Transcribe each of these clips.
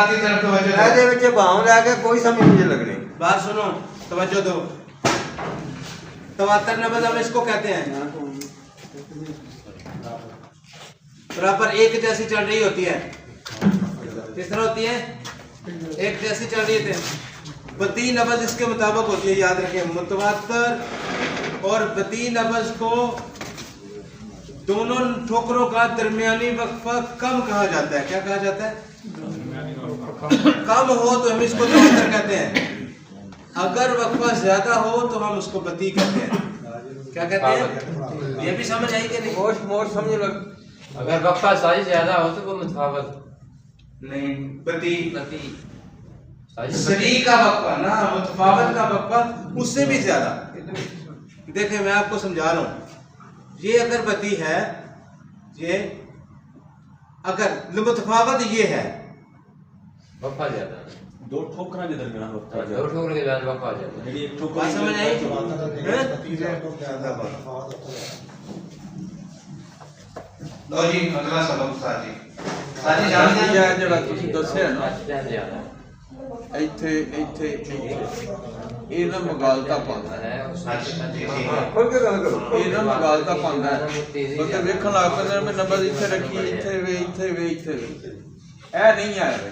बात की तरफ तवज्जो दो। ਇਹਦੇ ਵਿੱਚ ਭਾਵ ਲੈ ਕੇ ਕੋਈ समझ नहीं लगनी। बात सुनो, तवज्जो दो। तवातर नबज हम इसको कहते हैं, बराबर एक जैसी चल रही होती है। किस तरह होती है? एक जैसी चल रही थी। बती नबज इसके मुताबिक होती है, याद रखें। मुतवातर और बती नबज को दोनों ठोकरों का दरमियानी वक्फा कम कहा जाता है। क्या कहा जाता है? कम हो तो हम इसको तवातर कहते हैं, अगर वक्फा ज्यादा हो तो हम उसको बती कहते हैं। क्या कहते हैं? ये भी समझ आई कि नहीं? मोर समझ लग। अगर वक्फा साइज ज्यादा हो तो वो मुतफावत नहीं, बती साइज सरी का वक्फा ना, मुतफावत का वक्फा उससे भी ज्यादा। देखें मैं आपको समझा रहा हूँ, ये अगर बती है, ये अगर मुतफावत ये है, वक्फा ज्यादा है। दो ठोकरा के दरमियान होता है। दो ठोकर के बाद वक्फा ज्यादा है। ਜਿਹੜੀ ਇੱਕ ਠੋਕਰ बात समझ आई? लो जी अगला सबक साजी जानते हैं? ਜਿਹੜਾ ਤੁਸੀਂ ਦੱਸਿਆ ਨਾ ज्यादा है। ਇੱਥੇ ਇੱਥੇ ਇਹ ਨਾ ਮਗਾਲਤਾ ਪਾਉਂਦਾ ਹੈ। ਖੋਲ ਕੇ ਗੱਲ ਕਰੋ। ਇਹ ਨਾ ਮਗਾਲਤਾ ਪਾਉਂਦਾ ਹੈ। ਬੰਦੇ ਵੇਖਣ ਲੱਗ ਪੈਂਦੇ ਨੇ ਨੰਬਰ ਇੱਥੇ ਰੱਖੀ, ਇੱਥੇ ਵੇ, ਇੱਥੇ ਵੇ, ਇੱਥੇ ਵੇ। ਇਹ ਨਹੀਂ ਆਇਆ ਵੇ।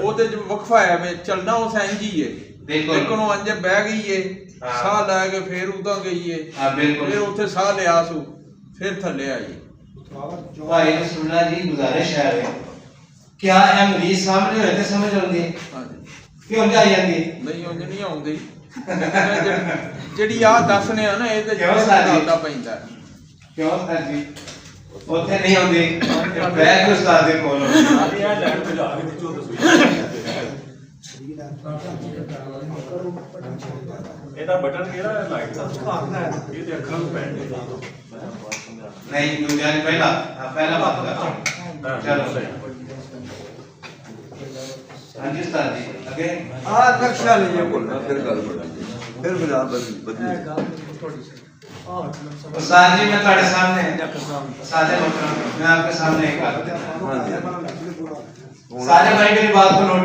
ਉਹਦੇ ਚ ਵਕਫਾ ਹੈ ਵੇ, ਚੱਲਣਾ ਉਸ ਇੰਜ ਹੀ ਹੈ। ਲੇਕਿਨ ਉਹ ਅੰਜ ਬਹਿ ਗਈ ਏ, ਸਾਹ ਲੈ ਕੇ ਫੇਰ ਉਦਾਂ ਗਈ ਏ, ਫਿਰ ਉੱਥੇ ਸਾਹ ਲਿਆ ਸੂ, ਫਿਰ ਥੱਲੇ ਆਈ। भाई रसूलुल्लाह जी गुजारिश है क्या है मरीज सामने होए ते समझ आउंदी है ਹਾਂਜੀ क्यों जा जांदी है? ਨਹੀਂ ਉਂਝ ਨਹੀਂ ਆਉਂਦੀ। ਜਿਹੜੀ ਆ ਦੱਸਨੇ ਆ ਨਾ ਇਹ ਤੇ ਕਿਉਂ ਸਾਜੀ? ਜ਼ਿਆਦਾ ਪੈਂਦਾ ਹੈ। क्यों सर जी ਉੱਥੇ ਨਹੀਂ ਆਉਂਦੀ ਬੈਗ ਉਸਤਾਦ ਦੇ ਕੋਲ ਇਹ ਲੈਣ ਭਜਾ ਕੇ ਵਿੱਚੋਂ ਦੱਸੋ ਇਹਦਾ ਬਟਨ ਕਿਹੜਾ ਹੈ ਲਾਈਟ ਦਾ? ਇਹ ਤੇ ਅੱਖਾਂ ਨੂੰ ਪੈਣ ਦੇ। नहीं दूजा ने पहला पहला बात कर चलो हाँ जी उस्ताद जी आगे ਆ ਨਕਸ਼ਾ ਨਹੀਂ ਇਹ ਭੁੱਲਣਾ, ਫਿਰ ਗੱਲ ਬਣਦੀ, ਫਿਰ ਬਣਾ ਬਦਲੀ। उस्ताद जी मैं तुम्हारे सामने सादे मैं आपके सामने एक बात ਹਾਂਜੀ सारे भाई मेरी बात को नोट